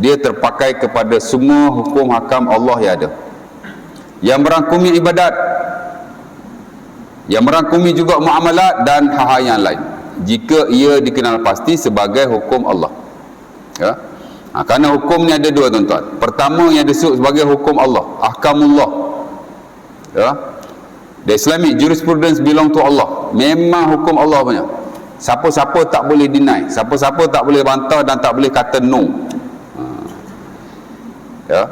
Dia terpakai kepada semua hukum hakam Allah yang ada, yang merangkumi ibadat, yang merangkumi juga muamalat dan hal-hal yang lain, jika ia dikenal pasti sebagai hukum Allah, ya. Kerana hukum ni ada dua, tuan-tuan. Pertama yang disebut sebagai hukum Allah, ahkamullah, ya. The Islamic jurisprudence belong to Allah. Memang hukum Allah punya. Siapa-siapa tak boleh deny, siapa-siapa tak boleh bantah dan tak boleh kata no. Ya.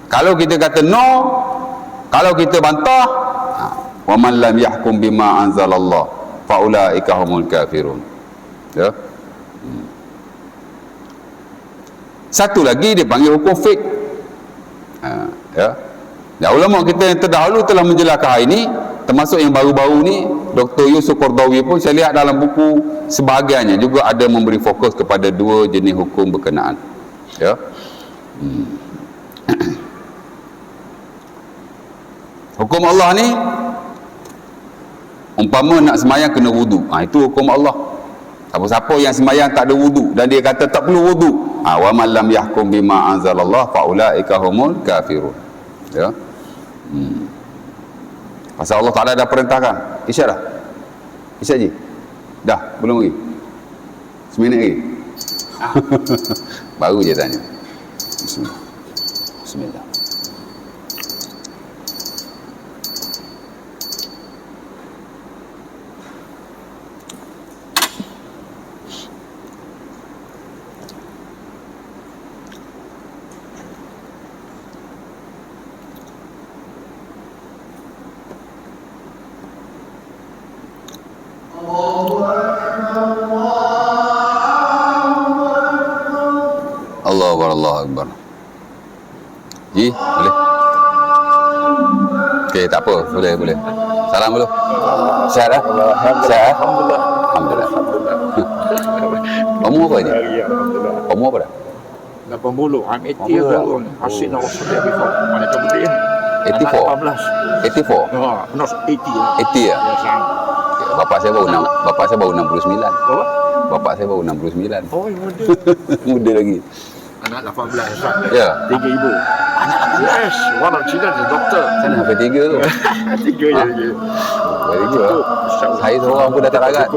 Kalau kita kata no, kalau kita bantah, wa man lam yahkum bima anzalallah fa ulaika humul kafirun. Ya. Satu lagi dia panggil hukum fiqh. Ya. Ya, ulama kita yang terdahulu telah menjelaskan hal ini, termasuk yang baru-baru ni Dr. Yusuf Qardawi pun saya lihat dalam buku sebahagiannya juga ada memberi fokus kepada dua jenis hukum berkenaan. Ya. Hukum Allah ni umpama nak semayang kena wudu, itu hukum Allah. Siapa-siapa yang semayang tak ada wudu dan dia kata tak perlu wudu, wa man lam yahkum bima anzalallah fa ulaika humul kafirun. Ya. Pasal Allah Ta'ala dah perintahkan. Isyak dah? Isyak je? Dah? Belum lagi? Seminit lagi? Baru je tanya. Bismillah. Bismillah. Allahu Akbar. Ji, boleh? Okey, tak apa, boleh. Salam dulu. Sihat dah? Sihat? Alhamdulillah. Umur apa ni? Umur apa dah? 80. I'm 80 years old. Hasil nak wasap dia before. Mana tak boleh ni? 84? 84? No, 80. 80 ya? Bapak saya baru 69. Apa? Bapak saya baru 69. Oh, muda. Muda lagi. Anak 18, Ustaz. Ya. 3 ibu. Yes, one of children is doctor. Sana sampai 3 tu. 3 je lagi. Very good lah. Saya seorang pun dah tak larat.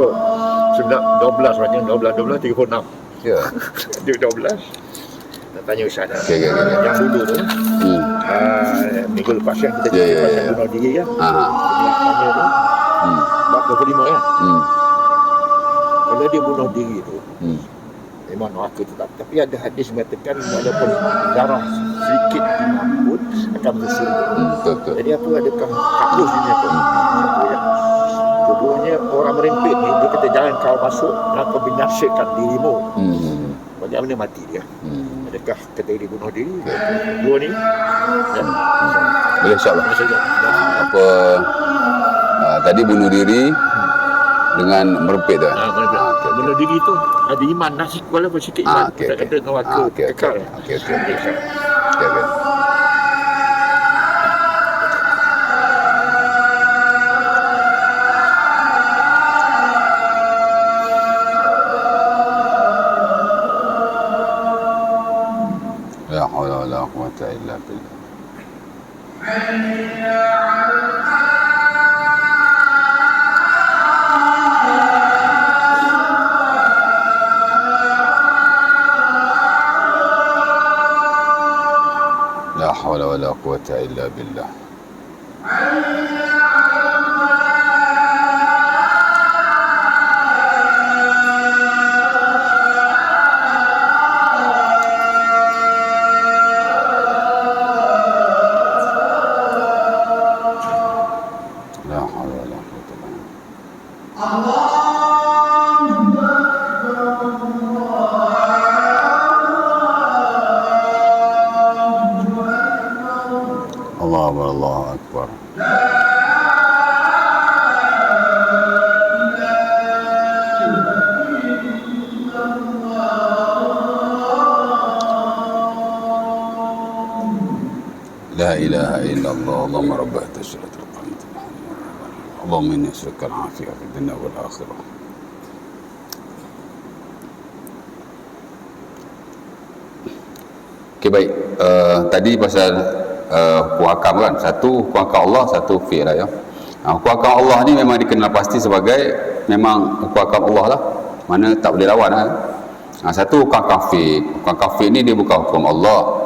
Sudah 12 macam 12, 36. Ya. Dia 12. Nak tanya Ustaz. Okey. Yang dulu tu. Minggu lepas kan kita pasal bunuh diri kan. Tanya tu. Bab 25 kan. Kalau dia bunuh diri tu. Memang neraka tetap. Tapi ada hadis mengatakan walaupun darah sedikit pun akan masuk surga. Betul. Jadi apa adakah hapus ini apa? Satu ya. Keduanya orang merempit ni dia kata jangan kau masuk dan kau binasakan dirimu. Bagaimana mati dia? Adakah kata dia bunuh diri? Dua ni. Ya. Boleh insya-Allah. Apa tadi bunuh diri dengan merempit tu. Bunuh diri tu ada iman nasi walaupun sikit iman. Kita kata neraka kekal. Okey. La haula wala quwwata illa billah. La haula wala quwwata illa billah. La haula wala quwwata illa billah. Allahu Akbar. La ilaha illallah. Allahumma rabb tashratul qanit. Allahumma inni as'aluka al-afiyah fid dunya wal akhirah. Okey, baik. Tadi pasal hukum hakam kan, satu hukum hakam Allah, satu fi'l lah ya. Hukum hakam Allah ni memang dikenal pasti sebagai memang hukum hakam Allah lah, mana tak boleh lawan lah. Satu hukum kafir. Hukum kafir ni dia bukan hukum Allah,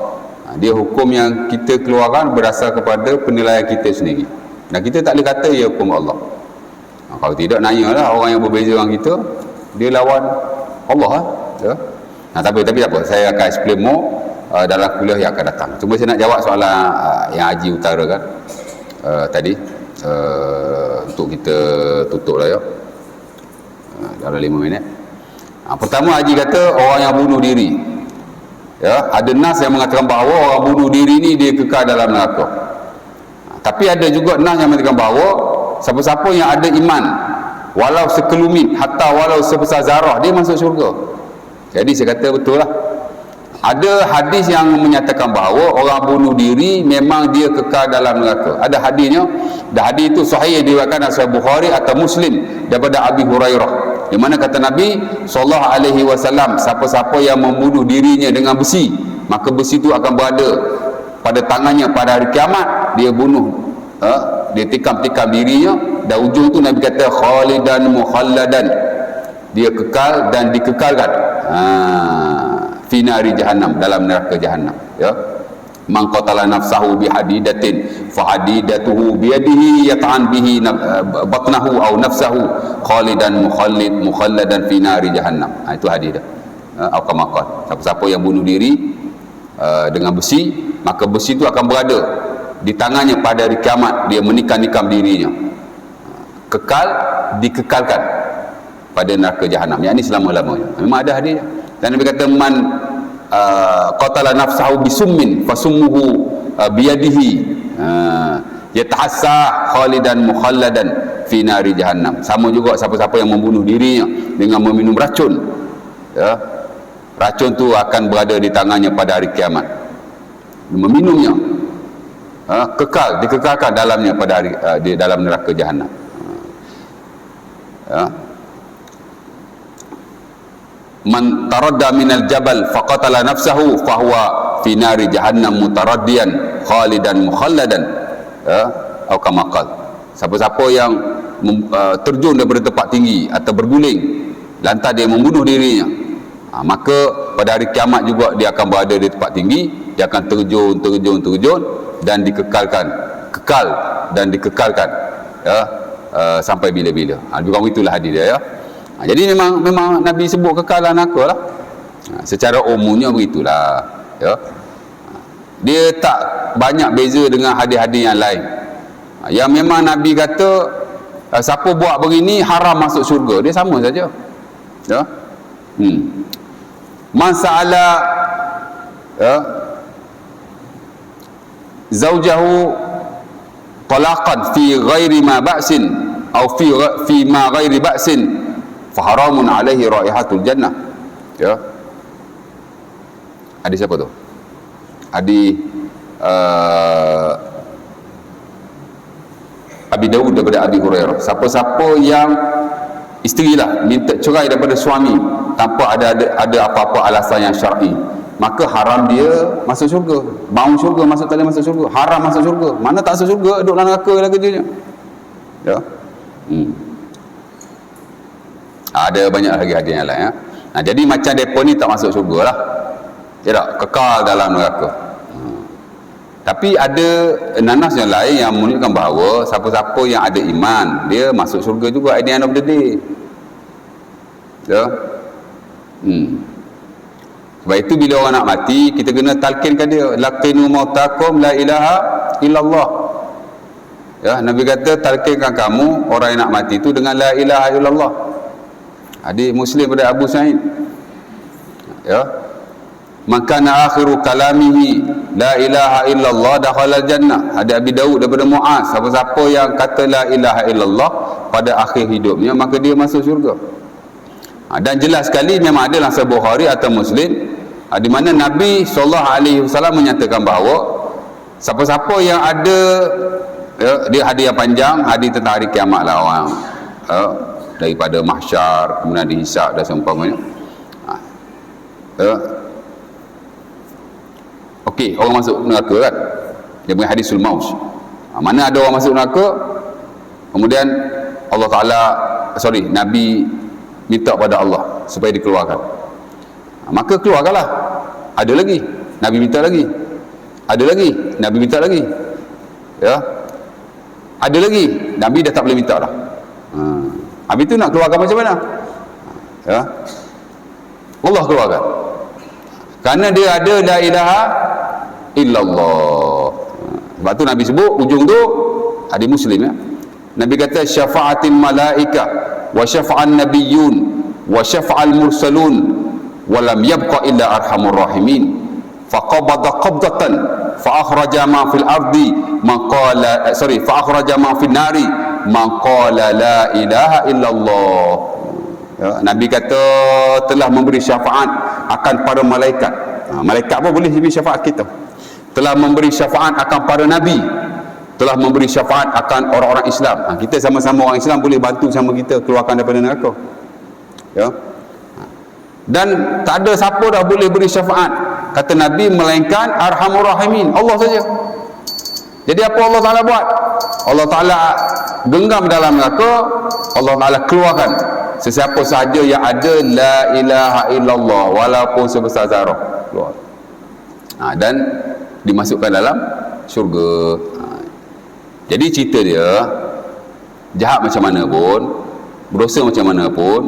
dia hukum yang kita keluarkan berdasar kepada penilaian kita sendiri, dan kita tak boleh kata ia hukum Allah. Kalau tidak, nanyalah orang yang berbeza dengan kita, dia lawan Allah lah. Ya? Tapi tak apa, saya akan explain more dalam kuliah yang akan datang. Cuma saya nak jawab soalan yang Haji utarakan tadi, untuk kita tutup lah ya, dalam 5 minit. Pertama, Haji kata orang yang bunuh diri, ya, ada nas yang mengatakan bahawa orang bunuh diri ni dia kekal dalam neraka. Tapi ada juga nas yang mengatakan bahawa siapa-siapa yang ada iman, walau sekelumit, hatta walau sebesar zarah, dia masuk syurga. Jadi saya kata betul lah. Ada hadis yang menyatakan bahawa orang bunuh diri memang dia kekal dalam neraka. Ada hadisnya, dan hadis itu sahih diriwayatkan oleh Sahih Bukhari atau Muslim daripada Abi Hurairah, di mana kata Nabi SAW, siapa-siapa yang membunuh dirinya dengan besi, maka besi itu akan berada pada tangannya pada hari kiamat. Dia bunuh, dia tikam-tikam dirinya, dan ujung tu Nabi kata khalidan mukhalladan, dia kekal dan dikekalkan fi nari jahannam, dalam neraka jahannam. Ya, man qatala nafsahu bihadidatin fahadidatuhu biyadihi yata'an bihi batnahu aw nafsahu khalidan mukhalladan fi nari jahannam. Itu hadis dah. Atau kama qala, siapa yang bunuh diri dengan besi, maka besi itu akan berada di tangannya pada hari kiamat. Dia menikam-nikam dirinya, kekal, dikekalkan pada neraka jahannam, yakni selama-lamanya. Memang ada hadis. Dan Nabi kata man qatala nafsahu bisummin fasummuhu biyadihi yatahassa khalidan mukhalladan fi nari jahannam. Sama juga siapa-siapa yang membunuh dirinya dengan meminum racun, ya, racun tu akan berada di tangannya pada hari kiamat. Meminumnya, kekal, dikekalkan dalamnya pada hari di dalam neraka jahannam. Ya. Man taradda minal jabal faqatala nafsahu fahuwa fi nari jahannam mutaraddian khalidan mukhalladan, ya, atau kama qala, siapa-siapa yang terjun daripada tempat tinggi atau berguling lantas dia membunuh dirinya, maka pada hari kiamat juga dia akan berada di tempat tinggi, dia akan terjun dan dikekalkan, kekal dan dikekalkan, ya, sampai bila-bila. Juga itulah hadis dia, ya. Jadi memang Nabi sebut kekalan aku lah. Secara umumnya begitulah, ya. Dia tak banyak beza dengan hadis-hadis yang lain. Yang memang Nabi kata siapa buat begini haram masuk syurga, dia sama saja. Ya. Masalah, ya, zaujahu talaqan fi ghairi ma ba'sin atau fi ma ghairi ba'sin faharamun alaihi raihatul jannah. Ya. Hadis siapa tu? Hadis Abi Daud daripada Abi Hurairah. Siapa-siapa yang isterilah minta cerai daripada suami tanpa ada apa-apa alasan yang syar'i, maka haram dia masuk syurga. Mau syurga masuk, tak boleh masuk syurga. Haram masuk syurga. Mana tak masuk syurga, duduk dalam neraka lah kerjanya. Ya. Ada banyak lagi hadis yang lain, ya. Jadi macam depa ni tak masuk syurga lah, ya tak? Kekal dalam neraka. Tapi ada nanas yang lain yang menunjukkan bahawa siapa-siapa yang ada iman, dia masuk syurga juga at the end of the day. Ya. Sebab itu bila orang nak mati, kita kena talkinkan dia, laqinu mautakum la ilaha illallah. Ya, Nabi kata talkinkan kamu orang yang nak mati itu dengan la ilaha illallah. Hadis Muslim pada Abu Sa'id, ya, maka akhiru kalamihi la ilaha illallah dakhala jannah. Hadis Abi Daud daripada Muaz, siapa-siapa yang kata la ilaha illallah pada akhir hidupnya, maka dia masuk syurga. Dan jelas sekali memang ada dalam Sahih Bukhari atau Muslim, di mana Nabi SAW menyatakan bahawa siapa-siapa yang ada, ya, dia hadis yang panjang, hadis tentang hari kiamat lah orang, daripada mahsyar, kemudian dihisab dan seumpamanya. Okey, orang masuk neraka kan, dia punya hadisul maut. Mana ada orang masuk neraka, kemudian Allah Ta'ala, Nabi minta pada Allah supaya dikeluarkan, maka keluarkanlah. Ada lagi, Nabi minta lagi. Ada lagi, Nabi minta lagi. Ya. Ada lagi, Nabi dah tak boleh minta dah. Habis itu nak keluarkan macam mana? Ya. Allah keluarkan. Kerana dia ada la ilaha illallah. Sebab tu Nabi sebut ujung tu hadis Muslim ya. Nabi kata syafa'atil malaika wa syafa'an nabiyyun wa syafa'al mursalun wa lam yabqa illa arhamur rahimin faqabada qabdatan fa akhraja ma fil ardi man qala fa akhraja ma fil nari man qala la ilaha illallah. Ya, Nabi kata telah memberi syafaat akan para malaikat. Malaikat pun boleh beri syafaat kita. Telah memberi syafaat akan para nabi, telah memberi syafaat akan orang-orang Islam. Kita sama-sama orang Islam boleh bantu sama kita keluarkan daripada neraka. Ya. Dan tak ada siapa dah boleh beri syafaat, kata Nabi, melainkan Arhamur Rahimin, Allah saja. Jadi apa Allah Ta'ala buat? Allah Ta'ala genggam dalam neraka, Allah Ta'ala keluarkan sesiapa sahaja yang ada la ilaha illallah walaupun sebesar zarah, keluar. Dan dimasukkan dalam syurga. Jadi cerita dia, jahat macam mana pun, berdosa macam mana pun,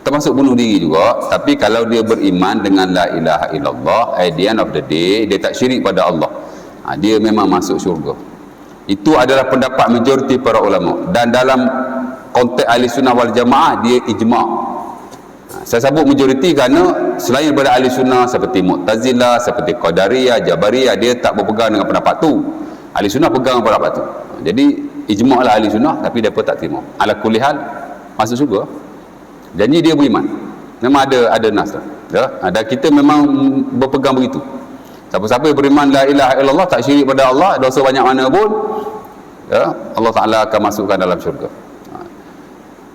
termasuk bunuh diri juga, tapi kalau dia beriman dengan la ilaha illallah, at the end of the day dia tak syirik pada Allah, dia memang masuk syurga. Itu adalah pendapat majoriti para ulama, dan dalam konteks ahli sunnah wal jamaah dia ijma'. Saya sebut majoriti kerana selain daripada ahli sunnah seperti Mu'tazilah, seperti Qadariyah, Jabariyah, dia tak berpegang dengan pendapat tu. Ahli sunnah pegang pendapat tu. Jadi ijma' lah ahli sunnah, tapi mereka tak terima. Ala kulli hal masuk syurga. Janji dia beriman. Memang ada nas tu. Ya? Dan kita memang berpegang begitu. Siapa-siapa yang beriman la ilaha illallah, tak syirik pada Allah, dosa banyak mana pun, ya, Allah Ta'ala akan masukkan dalam syurga.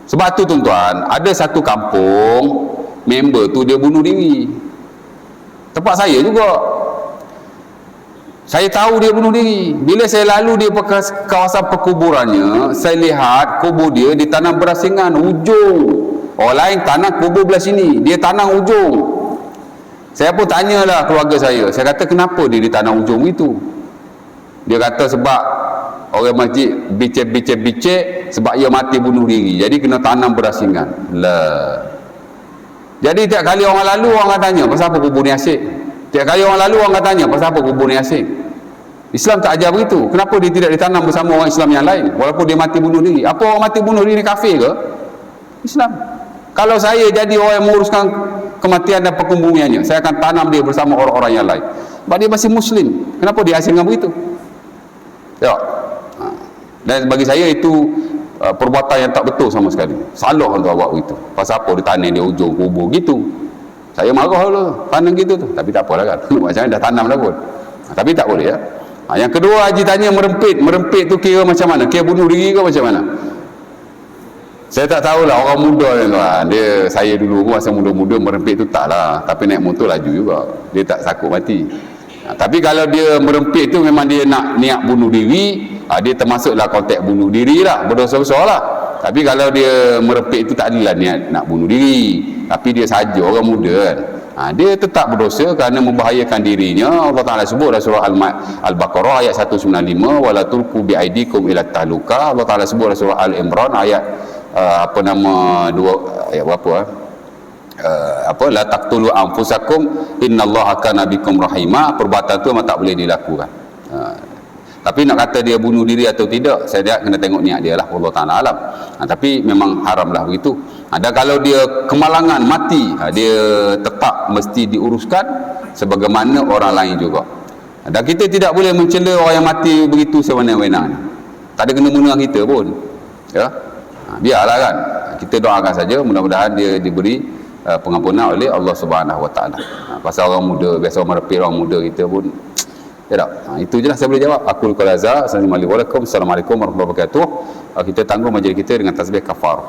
Sebab tu tuan-tuan, ada satu kampung, member tu dia bunuh diri. Tempat saya juga. Saya tahu dia bunuh diri. Bila saya lalu dia kawasan perkuburannya, saya lihat kubur dia ditanam berasingan ujung. Orang lain tanam kubur belah sini, dia tanam ujung. Saya pun tanyalah keluarga saya. Saya kata kenapa dia ditanam ujung itu? Dia kata sebab orang masjid bicek sebab ia mati bunuh diri, jadi kena tanam berasingan lah. Jadi tiap kali orang lalu orang akan tanya pasal apa kubur ni asyik. Tiap kali orang lalu orang akan tanya pasal apa kubur ni asyik. Islam tak ajar begitu. Kenapa dia tidak ditanam bersama orang Islam yang lain walaupun dia mati bunuh diri? Apa orang mati bunuh diri ni kafir ke? Islam. Kalau saya jadi orang yang menguruskan kematian dan perkuburiannya, saya akan tanam dia bersama orang-orang yang lain. Sebab dia masih Muslim. Kenapa dia asingkan begitu? Ya. Dan bagi saya itu perbuatan yang tak betul sama sekali. Salah kalau buat begitu. Pasal apa dia tanam dia ujung kubur gitu? Saya marah lah tanam gitu tu. Tapi tak apalah kan. Macam mana dah tanam dah pun. Tapi tak boleh ya. Yang kedua Haji tanya merempit. Merempit tu kira macam mana? Kira bunuh diri ke macam mana? Saya tak tahulah orang muda ni tuan. Dia, saya dulu masa muda-muda merempit tu tak lah. Tapi naik motor laju juga. Dia tak takut mati. Tapi kalau dia merempit tu memang dia nak niat bunuh diri, dia termasuklah konteks bunuh diri lah, berdosa besar lah. Tapi kalau dia merempit itu tak adalah niat nak bunuh diri, tapi dia saja orang muda kan, dia tetap berdosa kerana membahayakan dirinya. Allah Ta'ala sebut dalam surah Al-Baqarah ayat 195, wala tulqu biaidikum ila tahluka. Allah Ta'ala sebut dalam surah Al-Imran ayat ayat berapa la taqtulu anfusakum innallaha kana bikum rahima. Perbuatan tu memang tak boleh dilakukan. Tapi nak kata dia bunuh diri atau tidak, saya kena tengok niat dia lah, Allah Ta'ala alam. Tapi memang haram lah begitu. Dan kalau dia kemalangan mati, dia tetap mesti diuruskan sebagaimana orang lain juga. Dan kita tidak boleh mencela orang yang mati begitu sewenang-wenang. Tak ada kena-mena kita pun, ya. Biarlah kan, kita doakan saja, mudah-mudahan dia diberi pengampunan oleh Allah Subhanahu Wa Taala. Pasal orang muda, biasa orang merepit orang muda kita pun, ya tak? Itu je lah saya boleh jawab. Aku Luqul Azhar. Assalamualaikum warahmatullahi wabarakatuh. Kita tangguh majlis kita dengan tasbih kafar.